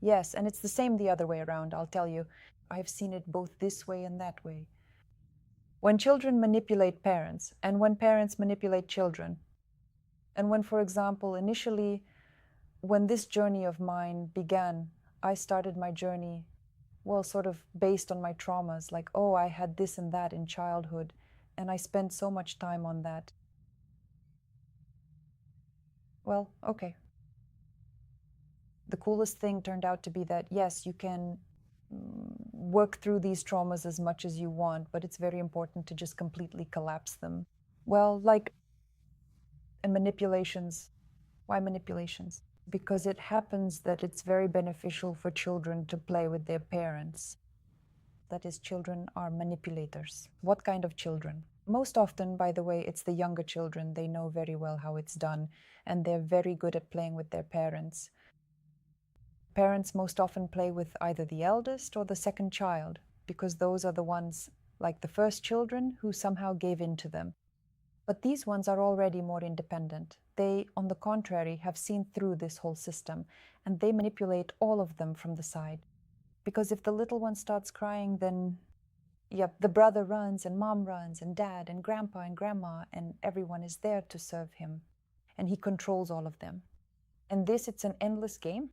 Yes, and it's the same the other way around, I'll tell you. I've seen it both this way and that way. When children manipulate parents, and when parents manipulate children, and when, for example, initially, when this journey of mine began, I started my journey, well, sort of based on my traumas, like, oh, I had this and that in childhood, and I spent so much time on that. Well, okay. The coolest thing turned out to be that, yes, you can work through these traumas as much as you want, but it's very important to just completely collapse them. Well, like, and manipulations. Why manipulations? Because it happens that it's very beneficial for children to play with their parents. That is, children are manipulators. What kind of children? Most often, by the way, it's the younger children. They know very well how it's done, and they're very good at playing with their parents. Parents most often play with either the eldest or the second child, because those are the ones, like the first children, who somehow gave in to them. But these ones are already more independent. They, on the contrary, have seen through this whole system, and they manipulate all of them from the side. Because if the little one starts crying, then, yep, the brother runs, and mom runs, and dad, and grandpa, and grandma, and everyone is there to serve him. And he controls all of them. And this, it's an endless game.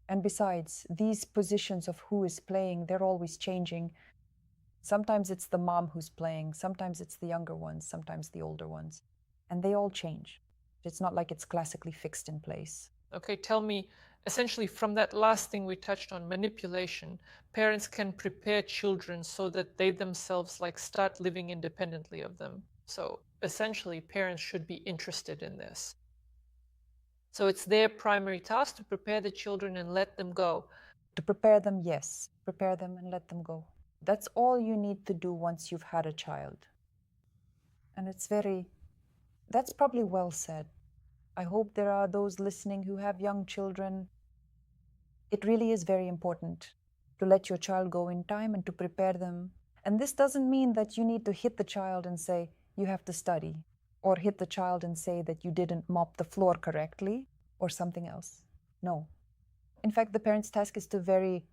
And besides, these positions of who is playing, they're always changing. Sometimes it's the mom who's playing, sometimes it's the younger ones, sometimes the older ones. And they all change. It's not like it's classically fixed in place. Okay, tell me, essentially from that last thing we touched on, manipulation, parents can prepare children so that they themselves like start living independently of them. So essentially, parents should be interested in this. So it's their primary task to prepare the children and let them go. To prepare them, yes. Prepare them and let them go. That's all you need to do once you've had a child. And that's probably well said. I hope there are those listening who have young children. It really is very important to let your child go in time and to prepare them. And this doesn't mean that you need to hit the child and say, you have to study, or hit the child and say that you didn't mop the floor correctly, or something else. No. In fact, the parent's task is to very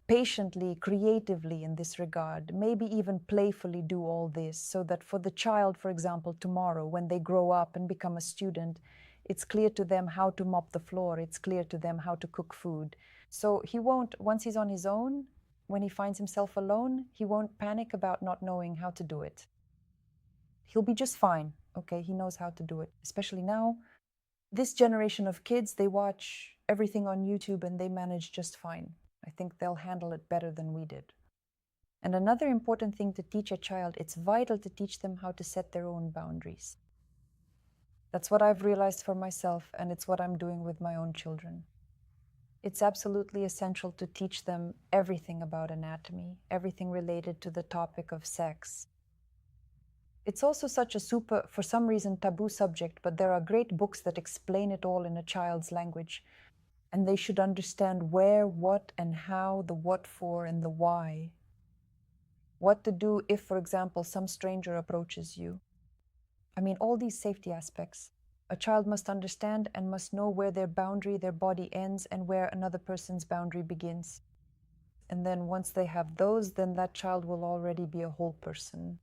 patiently, creatively in this regard, maybe even playfully do all this, so that for the child, for example, tomorrow, when they grow up and become a student, it's clear to them how to mop the floor, it's clear to them how to cook food. So he won't, once he's on his own, when he finds himself alone, he won't panic about not knowing how to do it. He'll be just fine, okay? He knows how to do it, especially now. This generation of kids, they watch everything on YouTube and they manage just fine. I think they'll handle it better than we did. And another important thing to teach a child, it's vital to teach them how to set their own boundaries. That's what I've realized for myself, and it's what I'm doing with my own children. It's absolutely essential to teach them everything about anatomy, everything related to the topic of sex. It's also such a for some reason, taboo subject, but there are great books that explain it all in a child's language. And they should understand where, what, and how, the what for, and the why. What to do if, for example, some stranger approaches you. I mean, all these safety aspects. A child must understand and must know where their boundary, their body ends, and where another person's boundary begins. And then once they have those, then that child will already be a whole person.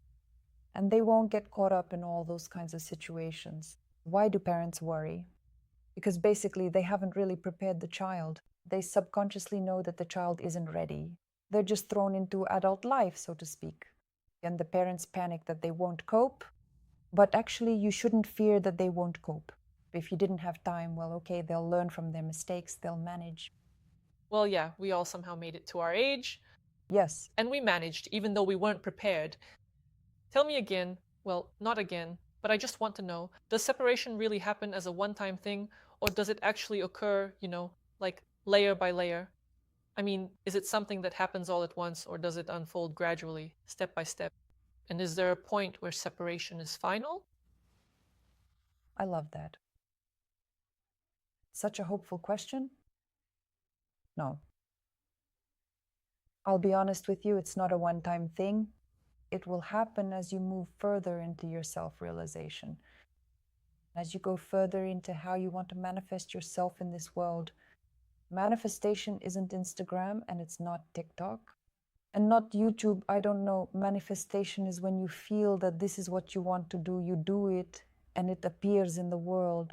And they won't get caught up in all those kinds of situations. Why do parents worry? Because basically they haven't really prepared the child. They subconsciously know that the child isn't ready. They're just thrown into adult life, so to speak. And the parents panic that they won't cope, but actually you shouldn't fear that they won't cope. If you didn't have time, well, okay, they'll learn from their mistakes, they'll manage. Well, yeah, we all somehow made it to our age, Yes, and we managed, even though we weren't prepared. Tell me again, well, not again, but I just want to know, does separation really happen as a one-time thing, or does it actually occur, like layer by layer? I mean, is it something that happens all at once, or does it unfold gradually, step by step? And is there a point where separation is final? I love that. Such a hopeful question? No. I'll be honest with you, it's not a one-time thing. It will happen as you move further into your self-realization. As you go further into how you want to manifest yourself in this world, Manifestation isn't Instagram and it's not TikTok and not YouTube. I don't know. Manifestation is when you feel that this is what you want to do, you do it, and it appears in the world.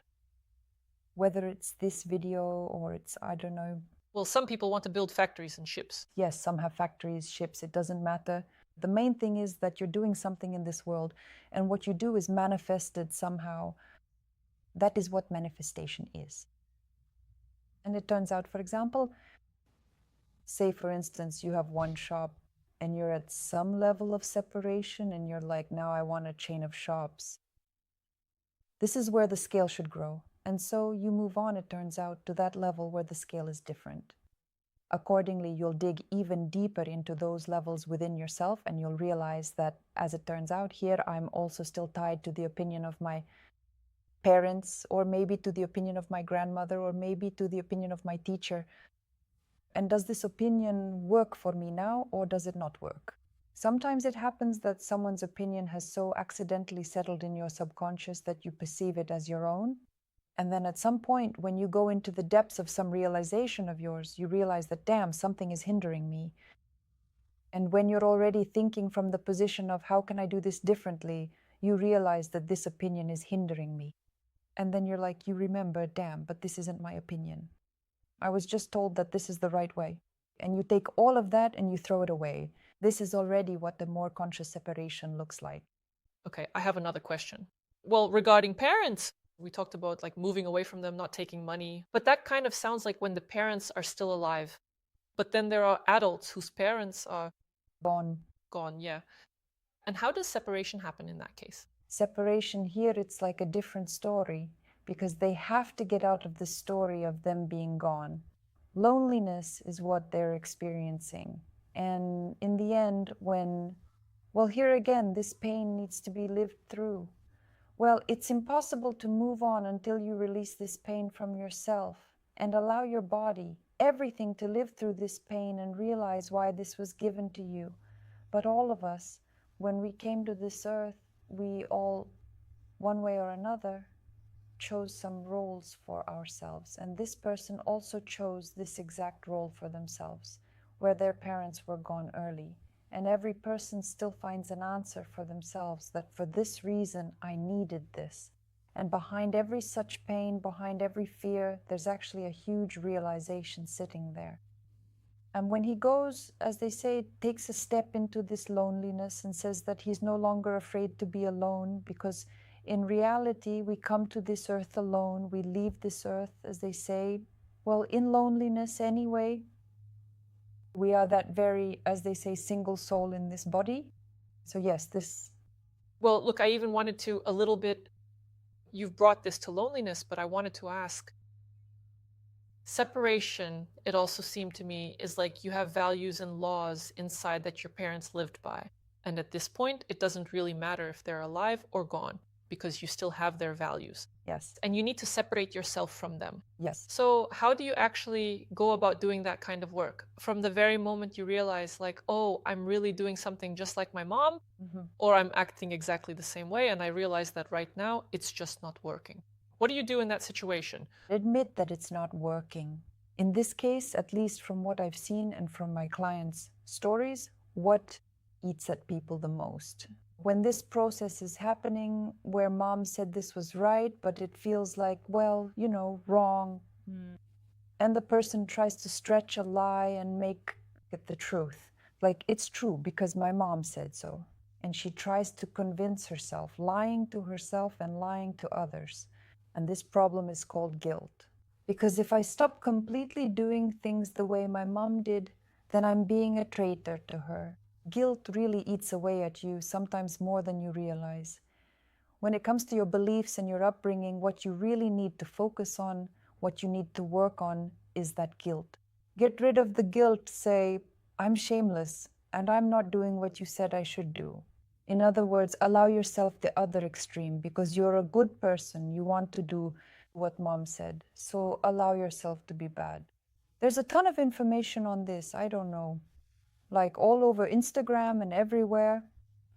Whether it's this video or it's, I don't know. Well, some people want to build factories and ships. Yes, some have factories, ships, it doesn't matter. The main thing is that you're doing something in this world, and what you do is manifested somehow. That is what manifestation is. And it turns out, for example, say for instance, you have one shop and you're at some level of separation and you're like, now I want a chain of shops. This is where the scale should grow. And so you move on, it turns out, to that level where the scale is different. Accordingly, you'll dig even deeper into those levels within yourself, and you'll realize that, as it turns out here, I'm also still tied to the opinion of my parents, or maybe to the opinion of my grandmother, or maybe to the opinion of my teacher. And does this opinion work for me now, or does it not work? Sometimes it happens that someone's opinion has so accidentally settled in your subconscious that you perceive it as your own. And then at some point, when you go into the depths of some realization of yours, you realize that, damn, something is hindering me. And when you're already thinking from the position of how can I do this differently, you realize that this opinion is hindering me. And then you're like, you remember, damn, but this isn't my opinion. I was just told that this is the right way. And you take all of that and you throw it away. This is already what the more conscious separation looks like. Okay, I have another question. Well, regarding parents, we talked about like moving away from them, not taking money, but that kind of sounds like when the parents are still alive. But then there are adults whose parents are Gone. yeah. And how does separation happen in that case? Separation here, it's like a different story because they have to get out of the story of them being gone. Loneliness is what they're experiencing. And in the end, well, here again, this pain needs to be lived through. Well, it's impossible to move on until you release this pain from yourself and allow your body, everything, to live through this pain and realize why this was given to you. But all of us, when we came to this earth, we all, one way or another, chose some roles for ourselves. And this person also chose this exact role for themselves, where their parents were gone early. And every person still finds an answer for themselves that for this reason I needed this. And behind every such pain, behind every fear, there's actually a huge realization sitting there. And when he goes, as they say, takes a step into this loneliness and says that he's no longer afraid to be alone, because in reality, we come to this earth alone, we leave this earth, as they say, well, in loneliness anyway. We are that very, as they say, single soul in this body. So yes, this... Well, look, I even wanted to a little bit, you've brought this to loneliness, but I wanted to ask, separation, it also seemed to me, is like you have values and laws inside that your parents lived by. And at this point, it doesn't really matter if they're alive or gone because you still have their values. Yes. And you need to separate yourself from them. Yes. So how do you actually go about doing that kind of work? From the very moment you realize like, oh, I'm really doing something just like my mom, or I'm acting exactly the same way, and I realize that right now it's just not working. What do you do in that situation? Admit that it's not working. In this case, at least from what I've seen and from my clients' stories, what eats at people the most? When this process is happening, where mom said this was right, but it feels like, well, wrong. And the person tries to stretch a lie and make it the truth. Like, it's true because my mom said so. And she tries to convince herself, lying to herself and lying to others. And this problem is called guilt. Because if I stop completely doing things the way my mom did, then I'm being a traitor to her. Guilt really eats away at you, sometimes more than you realize. When it comes to your beliefs and your upbringing, what you really need to focus on, what you need to work on, is that guilt. Get rid of the guilt. Say, I'm shameless and I'm not doing what you said I should do. In other words, allow yourself the other extreme because you're a good person. You want to do what mom said. So allow yourself to be bad. There's a ton of information on this. I don't know, like all over Instagram and everywhere,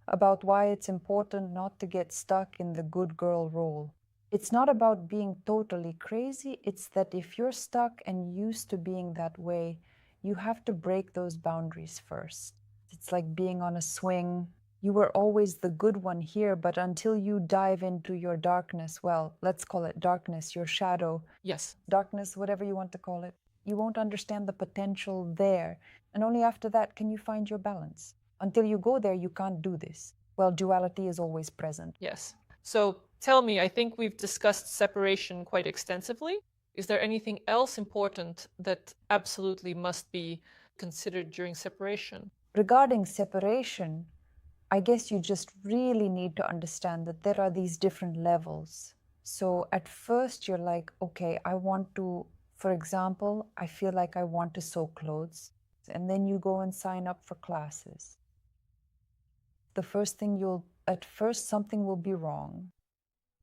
about why it's important not to get stuck in the good girl role. It's not about being totally crazy. It's that if you're stuck and used to being that way, you have to break those boundaries first. It's like being on a swing. You were always the good one here, but until you dive into your darkness, well, let's call it darkness, your shadow, Yes. darkness, whatever you want to call it, you won't understand the potential there. And only after that can you find your balance. Until you go there, you can't do this. Well, duality is always present. Yes. So tell me, I think we've discussed separation quite extensively. Is there anything else important that absolutely must be considered during separation? Regarding separation, I guess you just really need to understand that there are these different levels. So at first, you're like, okay, I want to, for example, I feel like I want to sew clothes. And then you go and sign up for classes. The first thing at first, something will be wrong.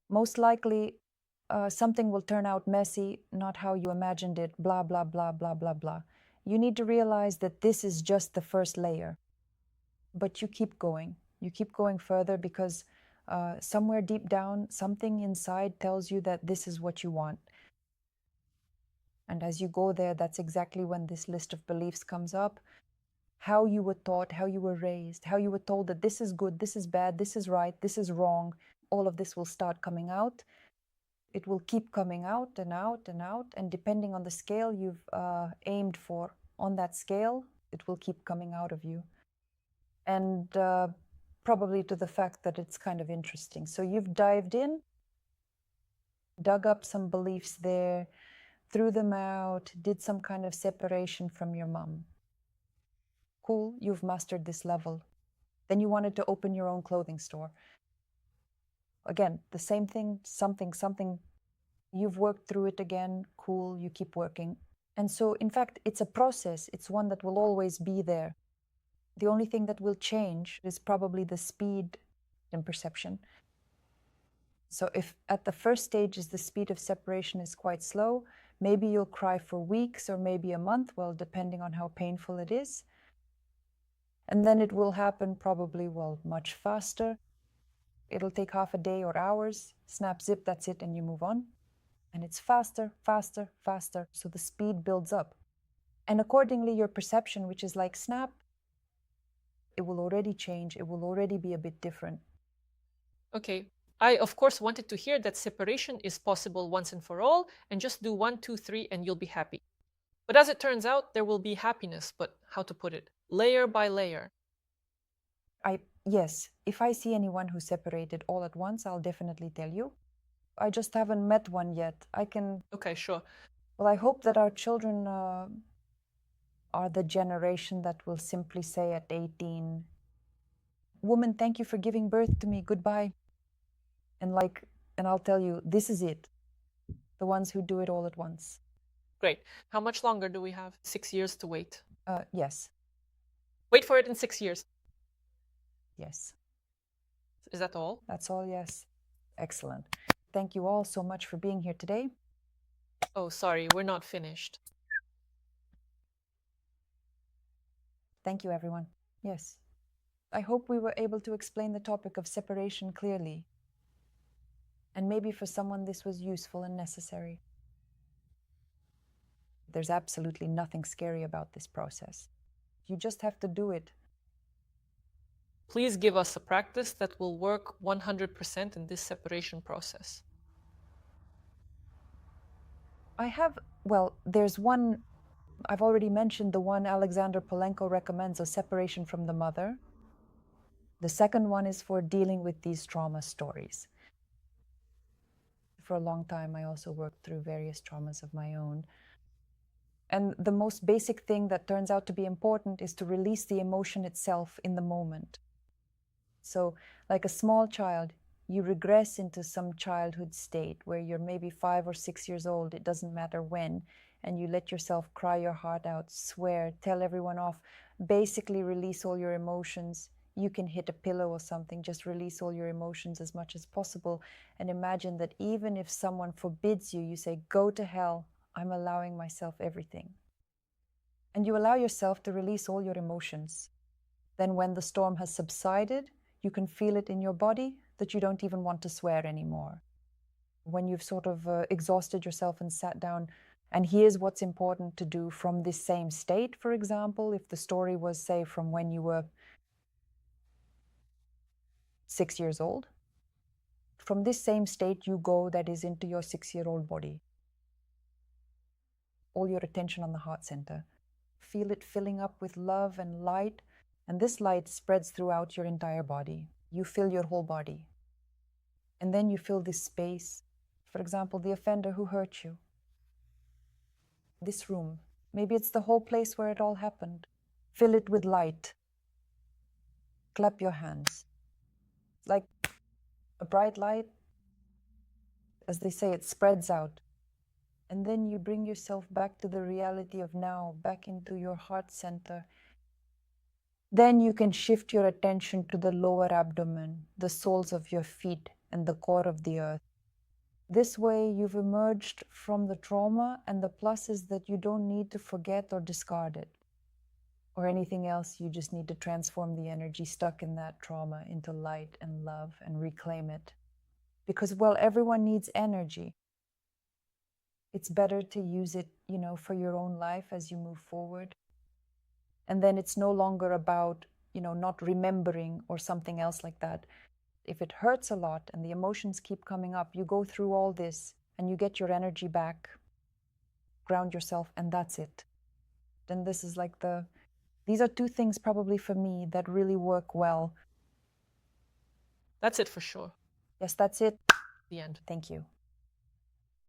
Most likely, something will turn out messy, not how you imagined it, blah, blah, blah, blah, blah, blah. You need to realize that this is just the first layer. But you keep going. You keep going further because somewhere deep down, something inside tells you that this is what you want. And as you go there, that's exactly when this list of beliefs comes up. How you were taught, how you were raised, how you were told that this is good, this is bad, this is right, this is wrong. All of this will start coming out. It will keep coming out and out and out. And depending on the scale you've aimed for on that scale, it will keep coming out of you. And probably to the fact that it's kind of interesting. So you've dived in, dug up some beliefs there, threw them out, did some kind of separation from your mom. Cool, you've mastered this level. Then you wanted to open your own clothing store. Again, the same thing, something. You've worked through it again. Cool, you keep working. And so, in fact, it's a process. It's one that will always be there. The only thing that will change is probably the speed and perception. So if at the first stages the speed of separation is quite slow, maybe you'll cry for weeks or maybe a month, well, depending on how painful it is. And then it will happen probably, well, much faster. It'll take half a day or hours, snap, zip, that's it, and you move on. And it's faster, faster, faster. So the speed builds up. And accordingly, your perception, which is like snap, it will already change. It will already be a bit different. Okay. I, of course, wanted to hear that separation is possible once and for all, and just do 1, 2, 3, and you'll be happy. But as it turns out, there will be happiness, but how to put it? Layer by layer. Yes, if I see anyone who's separated all at once, I'll definitely tell you. I just haven't met one yet. Okay, sure. Well, I hope that our children are the generation that will simply say at 18, woman, thank you for giving birth to me, goodbye. And I'll tell you, this is it. The ones who do it all at once. Great. How much longer do we have? 6 years to wait. Yes. Wait for it in 6 years. Yes. Is that all? That's all, yes. Excellent. Thank you all so much for being here today. Oh, sorry, we're not finished. Thank you, everyone. Yes. I hope we were able to explain the topic of separation clearly. And maybe for someone this was useful and necessary. There's absolutely nothing scary about this process. You just have to do it. Please give us a practice that will work 100% in this separation process. There's one, I've already mentioned the one Alexander Polenko recommends, a separation from the mother. The second one is for dealing with these trauma stories. For a long time, I also worked through various traumas of my own. And the most basic thing that turns out to be important is to release the emotion itself in the moment. So, like a small child, you regress into some childhood state where you're maybe 5 or 6 years old, it doesn't matter when, and you let yourself cry your heart out, swear, tell everyone off, basically release all your emotions. You can hit a pillow or something, just release all your emotions as much as possible, and imagine that even if someone forbids you, you say, go to hell, I'm allowing myself everything. And you allow yourself to release all your emotions. Then when the storm has subsided, you can feel it in your body that you don't even want to swear anymore. when you've sort of exhausted yourself and sat down, and here's what's important to do from this same state, for example, if the story was, say, from when you were 6 years old, from this same state you go, that is, into your 6-year-old body. All your attention on the heart center. Feel it filling up with love and light, and this light spreads throughout your entire body. You fill your whole body. And then you fill this space. For example, the offender who hurt you. This room. Maybe it's the whole place where it all happened. Fill it with light. Clap your hands. Like a bright light, as they say, it spreads out. And then you bring yourself back to the reality of now, back into your heart center. Then you can shift your attention to the lower abdomen, the soles of your feet, and the core of the earth. This way, you've emerged from the trauma, and the plus is that you don't need to forget or discard it or anything else. You just need to transform the energy stuck in that trauma into light and love and reclaim it. Because, well, everyone needs energy. It's better to use it, for your own life as you move forward. And then it's no longer about, not remembering or something else like that. If it hurts a lot and the emotions keep coming up, you go through all this and you get your energy back, ground yourself, and that's it. Then this is like these are two things probably for me that really work well. That's it for sure. Yes, that's it. The end. Thank you.